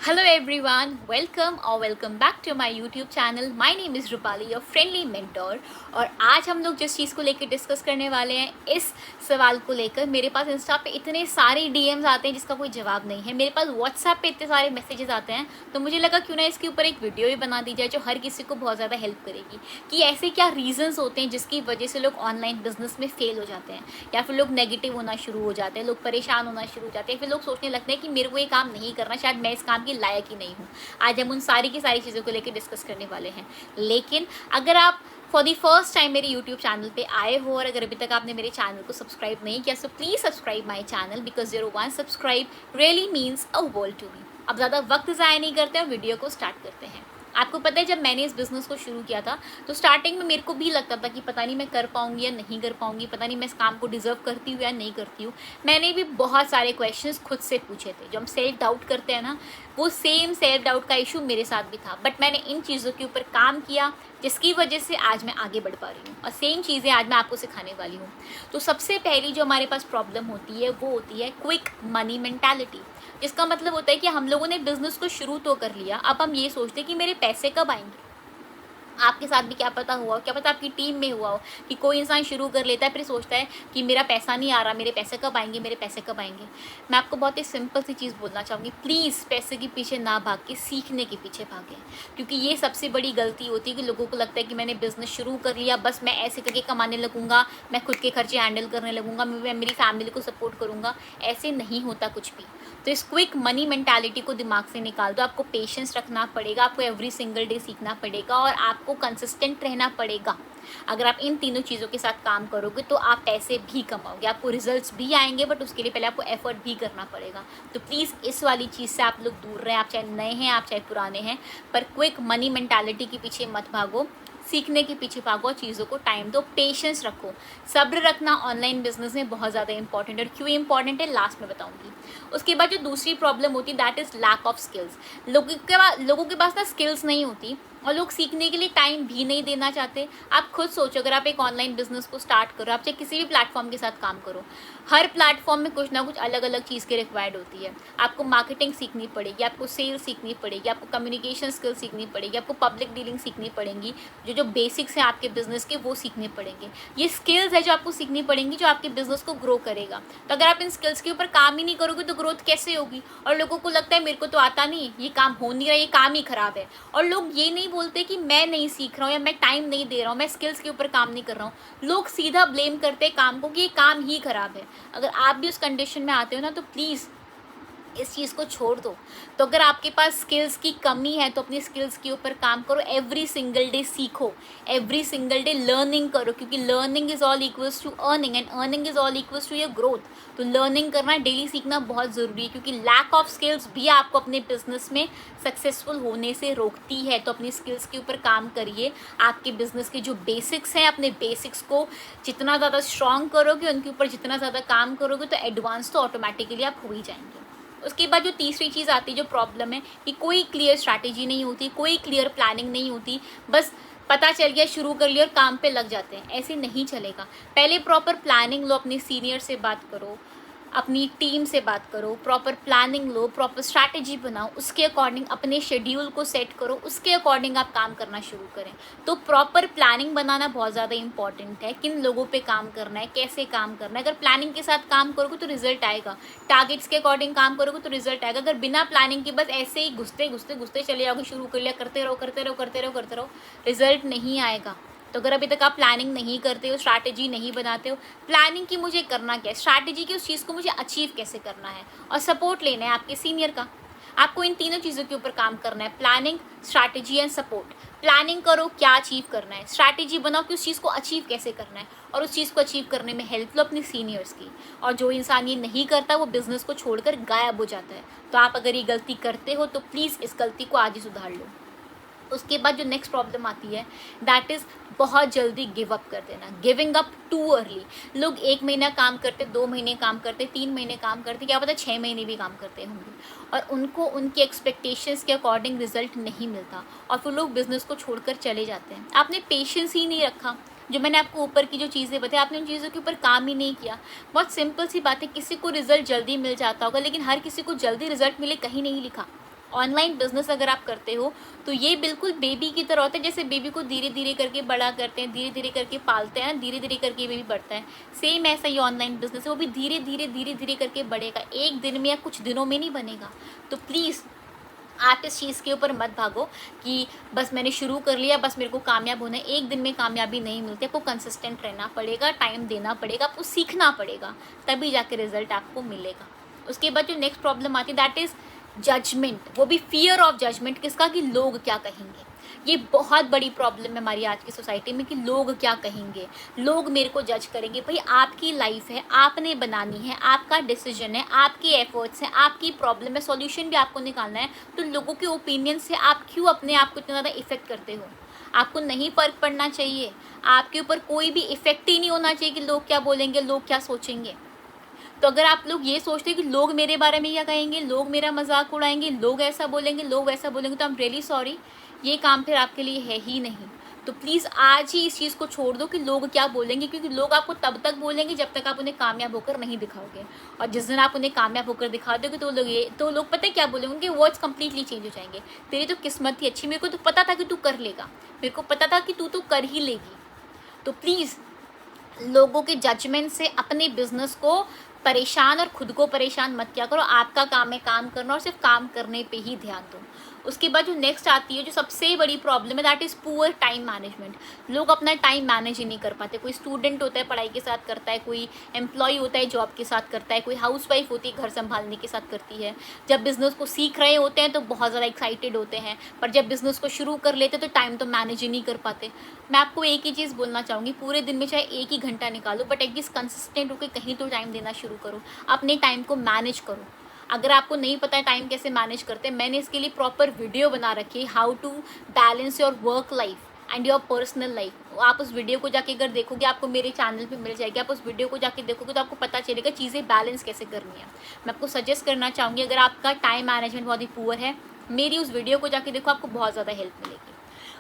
Hello everyone, welcome or welcome back to my YouTube channel. My name is Rupali, your friendly mentor. और आज हम लोग जिस चीज़ को लेकर डिस्कस करने वाले हैं, इस सवाल को लेकर मेरे पास इंस्टा पे इतने सारे डीएम्स आते हैं जिसका कोई जवाब नहीं है। मेरे पास व्हाट्सएप पे इतने सारे मैसेजेस आते हैं, तो मुझे लगा क्यों ना इसके ऊपर एक वीडियो भी बना दी जाए जो हर किसी को बहुत ज़्यादा हेल्प करेगी कि ऐसे क्या रीजंस होते हैं जिसकी वजह से लोग ऑनलाइन बिजनेस में फेल हो जाते हैं, या फिर लोग नेगेटिव होना शुरू हो जाते हैं, लोग परेशान होना शुरू हो जाते हैं, फिर लोग सोचने लगते हैं कि मेरे को ये काम नहीं करना, शायद मैं इस काम की लायक ही नहीं हूँ। आज हम उन सारी की सारी चीज़ों को लेकर डिस्कस करने वाले हैं। लेकिन अगर आप फॉर दी फर्स्ट टाइम मेरे यूट्यूब चैनल पे आए हो और अगर अभी तक आपने मेरे चैनल को सब्सक्राइब नहीं किया, so please subscribe my channel because your one subscribe really means a world to me. अब ज़्यादा वक्त ज़ाया नहीं करते और वीडियो को स्टार्ट करते हैं। आपको पता है, जब मैंने इस बिज़नेस को शुरू किया था तो स्टार्टिंग में मेरे को भी लगता था कि पता नहीं मैं कर पाऊंगी या नहीं कर पाऊंगी, पता नहीं मैं इस काम को डिज़र्व करती हूँ या नहीं करती हूँ। मैंने भी बहुत सारे क्वेश्चंस खुद से पूछे थे। जो हम सेल्फ डाउट करते हैं ना, वो सेम सेल्फ डाउट का इशू मेरे साथ भी था, बट मैंने इन चीज़ों के ऊपर काम किया जिसकी वजह से आज मैं आगे बढ़ पा रही हूँ और सेम चीज़ें आज मैं आपको सिखाने वाली हूँ। तो सबसे पहली जो हमारे पास प्रॉब्लम होती है वो होती है क्विक मनी मेंटालिटी। इसका मतलब होता है कि हम लोगों ने बिजनेस को शुरू तो कर लिया, अब हम ये सोचते हैं कि मेरे पैसे कब आएंगे। आपके साथ भी क्या पता हुआ हो, क्या पता आपकी टीम में हुआ हो कि कोई इंसान शुरू कर लेता है, फिर सोचता है कि मेरा पैसा नहीं आ रहा, मेरे पैसे कब आएंगे, मेरे पैसे कब आएंगे। मैं आपको बहुत ही सिंपल सी चीज़ बोलना चाहूँगी, प्लीज़ पैसे के पीछे ना भाग के सीखने के पीछे भागें। क्योंकि ये सबसे बड़ी गलती होती है कि लोगों को लगता है कि मैंने बिजनेस शुरू कर लिया, बस मैं ऐसे करके कमाने लगूंगा, मैं खुद के खर्चे हैंडल करने लगूंगा, मैं मेरी फैमिली को सपोर्ट करूँगा। ऐसे नहीं होता कुछ भी। तो इस क्विक मनी मेंटालिटी को दिमाग से निकाल दो। आपको पेशेंस रखना पड़ेगा, आपको एवरी सिंगल डे सीखना पड़ेगा और आपको कंसिस्टेंट रहना पड़ेगा। अगर आप इन तीनों चीज़ों के साथ काम करोगे तो आप पैसे भी कमाओगे, आपको रिजल्ट्स भी आएंगे, बट उसके लिए पहले आपको एफर्ट भी करना पड़ेगा। तो प्लीज़ इस वाली चीज़ से आप लोग दूर रहें। आप चाहे नए हैं, आप चाहे पुराने हैं, पर क्विक मनी मेंटालिटी के पीछे मत भागो, सीखने के पीछे भागो और चीज़ों को टाइम दो, पेशेंस रखो। सब्र रखना ऑनलाइन बिजनेस में बहुत ज़्यादा इंपॉर्टेंट है। और क्यों इंपॉर्टेंट है लास्ट में बताऊंगी। उसके बाद जो दूसरी प्रॉब्लम होती है that is lack of skills. लोगों के पास ना स्किल्स नहीं होती और लोग सीखने के लिए टाइम भी नहीं देना चाहते। आप खुद सोचो, अगर आप एक ऑनलाइन बिजनेस को स्टार्ट करो, आप चाहे किसी भी प्लेटफॉर्म के साथ काम करो, हर प्लेटफॉर्म में कुछ ना कुछ अलग अलग चीज़ की रिक्वायर्ड होती है। आपको मार्केटिंग सीखनी पड़ेगी, आपको सेल्स सीखनी पड़ेगी, आपको कम्युनिकेशन स्किल्स सीखनी पड़ेगी, आपको पब्लिक डीलिंग सीखनी पड़ेंगी, जो जो बेसिक्स हैं आपके बिजनेस के वो सीखने पड़ेंगे। ये स्किल्स है जो आपको सीखनी पड़ेंगी, जो आपके बिजनेस को ग्रो करेगा। तो अगर आप इन स्किल्स के ऊपर काम ही नहीं करोगे तो ग्रोथ कैसे होगी। और लोगों को लगता है मेरे को तो आता नहीं, ये काम हो नहीं रहा, ये काम ही खराब है। और लोग ये नहीं बोलते कि मैं नहीं सीख रहा हूँ या मैं टाइम नहीं दे रहा हूँ, मैं स्किल्स के ऊपर काम नहीं कर रहा हूँ। लोग सीधा ब्लेम करते हैं काम को कि ये काम ही खराब है। अगर आप भी उस कंडीशन में आते हो ना, तो प्लीज़ इस चीज़ को छोड़ दो। तो अगर आपके पास स्किल्स की कमी है तो अपनी स्किल्स के ऊपर काम करो, एवरी सिंगल डे सीखो, एवरी सिंगल डे लर्निंग करो, क्योंकि learning is all equals to earning and earning is all equals to your growth. तो लर्निंग करना, डेली सीखना बहुत ज़रूरी है, क्योंकि लैक ऑफ स्किल्स भी आपको अपने बिजनेस में सक्सेसफुल होने से रोकती है। तो अपनी स्किल्स के ऊपर काम करिए। आपके बिजनेस के जो बेसिक्स हैं, अपने बेसिक्स को जितना ज़्यादा स्ट्रॉन्ग करोगे, उनके ऊपर जितना ज़्यादा काम करोगे, तो एडवांस तो ऑटोमेटिकली आप हो ही जाएंगे। उसके बाद जो तीसरी चीज़ आती है, जो प्रॉब्लम है कि कोई क्लियर स्ट्रैटेजी नहीं होती, कोई क्लियर प्लानिंग नहीं होती, बस पता चल गया, शुरू कर लिया और काम पे लग जाते हैं। ऐसे नहीं चलेगा। पहले प्रॉपर प्लानिंग लो, अपने सीनियर से बात करो, अपनी टीम से बात करो, प्रॉपर प्लानिंग लो, प्रॉपर स्ट्रैटेजी बनाओ, उसके अकॉर्डिंग अपने शेड्यूल को सेट करो, उसके अकॉर्डिंग आप काम करना शुरू करें। तो प्रॉपर प्लानिंग बनाना बहुत ज़्यादा इंपॉर्टेंट है। किन लोगों पे काम करना है, कैसे काम करना है। अगर प्लानिंग के साथ काम करोगे तो रिजल्ट आएगा, टारगेट्स के अकॉर्डिंग काम करोगे तो रिजल्ट आएगा। अगर बिना प्लानिंग के बस ऐसे ही घुसते घुसते घुसते चले जाओगे, शुरू कर लिया, करते रहो करते रहो करते रहो करते रहो, रिजल्ट नहीं आएगा। तो अगर अभी तक आप प्लानिंग नहीं करते हो, स्ट्रैटेजी नहीं बनाते हो, प्लानिंग की मुझे करना क्या है, स्ट्रैटेजी की उस चीज़ को मुझे अचीव कैसे करना है, और सपोर्ट लेना है आपके सीनियर का। आपको इन तीनों चीज़ों के ऊपर काम करना है, planning, strategy and support. Planning करो क्या अचीव करना है, स्ट्रैटेजी बनाओ कि उस चीज़ को अचीव कैसे करना है, और उस चीज़ को अचीव करने में हेल्प लो अपने सीनियर्स की। और जो इंसान ये नहीं करता वो बिज़नेस को छोड़कर गायब हो जाता है। तो आप अगर ये गलती करते हो तो प्लीज़ इस गलती को आज ही सुधार लो। उसके बाद जो नेक्स्ट प्रॉब्लम आती है दैट इज़ बहुत जल्दी गिव अप कर देना, गिविंग अप टू अर्ली। लोग 1 महीना काम करते, 2 महीने काम करते, 3 महीने काम करते, क्या पता 6 महीने भी काम करते होंगे, और उनको उनके एक्सपेक्टेशंस के अकॉर्डिंग रिजल्ट नहीं मिलता और फिर लोग बिजनेस को छोड़कर चले जाते हैं। आपने पेशेंस ही नहीं रखा। जो मैंने आपको ऊपर की जो चीज़ें बताई, आपने उन चीज़ों के ऊपर काम ही नहीं किया। बहुत सिंपल सी बात है, किसी को रिजल्ट जल्दी मिल जाता होगा, लेकिन हर किसी को जल्दी रिजल्ट मिले कहीं नहीं लिखा। ऑनलाइन बिजनेस अगर आप करते हो तो ये बिल्कुल बेबी की तरह होता है, जैसे बेबी को धीरे धीरे करके बड़ा करते हैं, धीरे धीरे करके पालते हैं, धीरे धीरे करके बेबी बढ़ता है। सेम ऐसा ही ऑनलाइन बिजनेस है, वो भी धीरे धीरे धीरे धीरे करके बढ़ेगा, एक दिन में या कुछ दिनों में नहीं बनेगा। तो प्लीज़ आप इस चीज़ के ऊपर मत भागो कि बस मैंने शुरू कर लिया, बस मेरे को कामयाब होना है। एक दिन में कामयाबी नहीं मिलती, आपको कंसिस्टेंट रहना पड़ेगा, टाइम देना पड़ेगा, आपको सीखना पड़ेगा, तभी जाके रिजल्ट आपको मिलेगा। उसके बाद जो नेक्स्ट प्रॉब्लम आती है दैट इज़ जजमेंट, वो भी फियर ऑफ जजमेंट, किसका, कि लोग क्या कहेंगे। ये बहुत बड़ी प्रॉब्लम है हमारी आज की सोसाइटी में कि लोग क्या कहेंगे, लोग मेरे को जज करेंगे। भाई आपकी लाइफ है, आपने बनानी है, आपका डिसीजन है, आपके एफर्ट्स हैं, आपकी प्रॉब्लम है, सॉल्यूशन भी आपको निकालना है। तो लोगों के ओपिनियन से आप क्यों अपने आप को इतना ज़्यादा इफेक्ट करते हो? आपको नहीं फ़र्क पड़ना चाहिए, आपके ऊपर कोई भी इफेक्ट ही नहीं होना चाहिए कि लोग क्या बोलेंगे, लोग क्या सोचेंगे। तो अगर आप लोग ये सोचते हैं कि लोग मेरे बारे में क्या कहेंगे, लोग मेरा मजाक उड़ाएंगे, लोग ऐसा बोलेंगे, लोग वैसा बोलेंगे, तो आई एम रियली सॉरी, ये काम फिर आपके लिए है ही नहीं। तो प्लीज़ आज ही इस चीज़ को छोड़ दो कि लोग क्या बोलेंगे, क्योंकि लोग आपको तब तक बोलेंगे जब तक आप उन्हें कामयाब होकर नहीं दिखाओगे। और जिस दिन आप उन्हें कामयाब होकर दिखा दोगे तो लोग पता है क्या बोलेंगे, उनके वर्ड्स कंप्लीटली चेंज हो जाएंगे। तेरी तो किस्मत थी अच्छी, मेरे को तो पता था कि तू कर लेगा, मेरे को पता था कि तू तो कर ही लेगी। तो प्लीज़ लोगों के जजमेंट से अपने बिजनेस को परेशान और खुद को परेशान मत किया करो। आपका काम है काम करना, और सिर्फ काम करने पे ही ध्यान दो। उसके बाद जो नेक्स्ट आती है, जो सबसे बड़ी प्रॉब्लम है, that is poor time management. लोग अपना टाइम मैनेज ही नहीं कर पाते। कोई स्टूडेंट होता है पढ़ाई के साथ करता है, कोई एम्प्लॉय होता है जॉब के साथ करता है, कोई हाउसवाइफ होती है घर संभालने के साथ करती है। जब बिज़नेस को सीख रहे होते हैं तो बहुत ज़्यादा एक्साइटेड होते हैं, पर जब बिज़नेस को शुरू कर लेते तो टाइम तो मैनेज ही नहीं कर पाते। मैं आपको एक ही चीज़ बोलना चाहूँगी, पूरे दिन में चाहे 1 ही घंटा निकालो, बट एटलीस्ट कंसिस्टेंट होकर कहीं तो टाइम देना शुरू करो, अपने टाइम को मैनेज करो। अगर आपको नहीं पता है टाइम कैसे मैनेज करते हैं, मैंने इसके लिए प्रॉपर वीडियो बना रखी है, how to balance your work life and your personal life. आप उस वीडियो को जाके अगर देखोगे, आपको मेरे चैनल पे मिल जाएगी, आप उस वीडियो को जाके देखोगे तो आपको पता चलेगा चीज़ें बैलेंस कैसे करनी है। मैं आपको सजेस्ट करना चाहूँगी, अगर आपका टाइम मैनेजमेंट बहुत ही पुअर है, मेरी उस वीडियो को जाके देखो, आपको बहुत ज़्यादा हेल्प मिलेगी।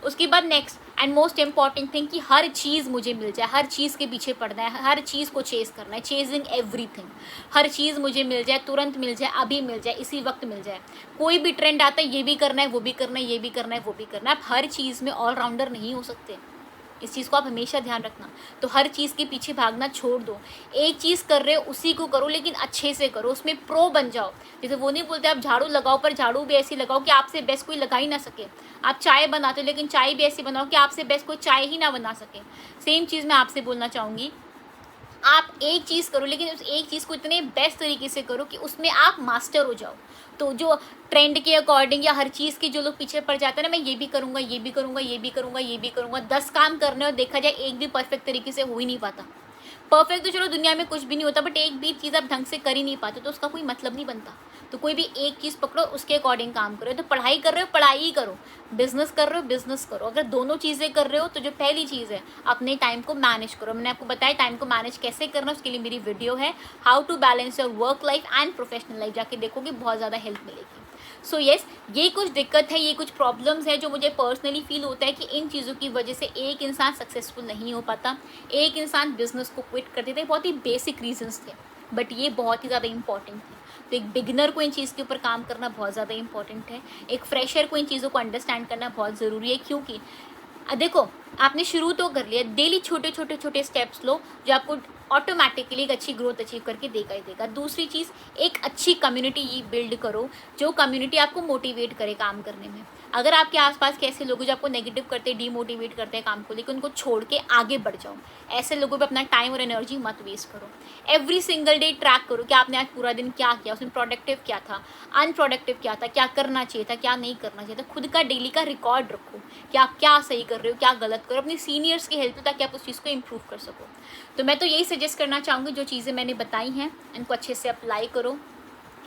उसके बाद next and most important thing कि हर चीज़ मुझे मिल जाए, हर चीज़ के पीछे पड़ना है, हर चीज़ को चेस करना है, चेजिंग एवरीथिंग। हर चीज़ मुझे मिल जाए, तुरंत मिल जाए, अभी मिल जाए, इसी वक्त मिल जाए। कोई भी ट्रेंड आता है, ये भी करना है, वो भी करना है, ये भी करना है, वो भी करना है। आप हर चीज़ में ऑलराउंडर नहीं हो सकते, इस चीज़ को आप हमेशा ध्यान रखना। तो हर चीज़ के पीछे भागना छोड़ दो, एक चीज़ कर रहे हो उसी को करो, लेकिन अच्छे से करो, उसमें प्रो बन जाओ। जैसे वो नहीं बोलते आप झाड़ू लगाओ, पर झाड़ू भी ऐसी लगाओ कि आपसे बेस्ट कोई लगा ही ना सके। आप चाय बनाते हो, लेकिन चाय भी ऐसी बनाओ कि आपसे बेस्ट कोई चाय ही ना बना सके। सेम चीज़ मैं आपसे बोलना चाहूँगी, आप एक चीज़ करो, लेकिन उस एक चीज़ को इतने बेस्ट तरीके से करो कि उसमें आप मास्टर हो जाओ। तो जो ट्रेंड के अकॉर्डिंग या हर चीज़ के जो लोग पीछे पड़ जाते हैं ना, मैं ये भी करूँगा, ये भी करूँगा, ये भी करूँगा, ये भी करूँगा, 10 काम करने और देखा जाए एक भी परफेक्ट तरीके से हो ही नहीं पाता। परफेक्ट तो चलो दुनिया में कुछ भी नहीं होता, बट एक भी चीज़ आप ढंग से कर ही नहीं पाते तो उसका कोई मतलब नहीं बनता। तो कोई भी एक चीज़ पकड़ो, उसके अकॉर्डिंग काम करो। तो पढ़ाई कर रहे हो, पढ़ाई ही करो, बिजनेस कर रहे हो, बिजनेस करो। अगर दोनों चीज़ें कर रहे हो तो जो पहली चीज़ है, अपने टाइम को मैनेज करो। मैंने आपको बताया टाइम को मैनेज कैसे करना, उसके लिए मेरी वीडियो है, how to balance your work life and professional life, जाके देखोगे बहुत ज़्यादा हेल्प मिलेगी। सो येस, ये कुछ दिक्कत है, ये कुछ प्रॉब्लम्स है जो मुझे पर्सनली फील होता है कि इन चीज़ों की वजह से एक इंसान सक्सेसफुल नहीं हो पाता, एक इंसान बिजनेस को क्विट कर देता है। बहुत ही बेसिक रीजंस थे, बट ये बहुत ही ज़्यादा इंपॉर्टेंट थे। तो एक बिगिनर को इन चीज़ के ऊपर काम करना बहुत ज़्यादा इंपॉर्टेंट है, एक फ्रेशर को इन चीज़ों को अंडरस्टैंड करना बहुत ज़रूरी है। क्योंकि देखो, आपने शुरू तो कर लिया, डेली छोटे छोटे छोटे स्टेप्स लो जो आपको ऑटोमेटिकली एक अच्छी ग्रोथ अचीव करके देगा ही देगा। दूसरी चीज़, एक अच्छी कम्युनिटी बिल्ड करो, जो कम्युनिटी आपको मोटिवेट करे काम करने में। अगर आपके आसपास के ऐसे लोग जो आपको नेगेटिव करते हैं, डीमोटिवेट करते हैं काम को लेकर, उनको छोड़ के आगे बढ़ जाओ। ऐसे लोगों पे अपना टाइम और एनर्जी मत वेस्ट करो। एवरी सिंगल डे ट्रैक करो कि आपने आज पूरा दिन क्या किया, उसमें प्रोडक्टिव क्या था, अनप्रोडक्टिव क्या था, क्या करना चाहिए था, क्या नहीं करना चाहिए था। खुद का डेली का रिकॉर्ड रखो कि आप क्या सही कर रहे हो, क्या गलत करो, अपनी सीनियर्स की हेल्प ताकि आप उस चीज़ को इम्प्रूव कर सको। तो मैं तो यही सजेस्ट करना चाहूँगी, जो चीज़ें मैंने बताई हैं इनको अच्छे से अप्लाई करो।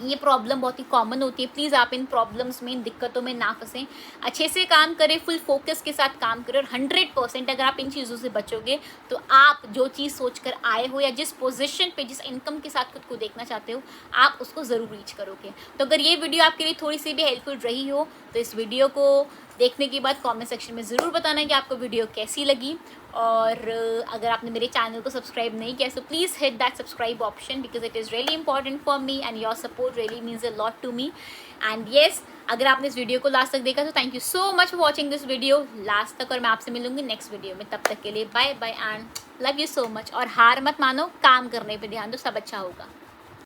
ये प्रॉब्लम बहुत ही कॉमन होती है, प्लीज़ आप इन प्रॉब्लम्स में, इन दिक्कतों में ना फंसें, अच्छे से काम करें, फुल फोकस के साथ काम करें। और 100% अगर आप इन चीज़ों से बचोगे तो आप जो चीज़ सोचकर आए हो या जिस पोजीशन पे, जिस इनकम के साथ खुद को देखना चाहते हो, आप उसको ज़रूर रीच करोगे। तो अगर ये वीडियो आपके लिए थोड़ी सी भी हेल्पफुल रही हो तो इस वीडियो को देखने के बाद कमेंट सेक्शन में ज़रूर बताना कि आपको वीडियो कैसी लगी। और अगर आपने मेरे चैनल को सब्सक्राइब नहीं किया, so please hit that subscribe option, because it is really important for me and your support really means a lot to me. And yes, अगर आपने इस वीडियो को लास्ट तक देखा तो thank you so much for watching this video last तक, और मैं आपसे मिलूंगी नेक्स्ट वीडियो में। तब तक के लिए bye bye and love you so much. और हार मत मानो, काम करने पे ध्यान दो, सब अच्छा होगा।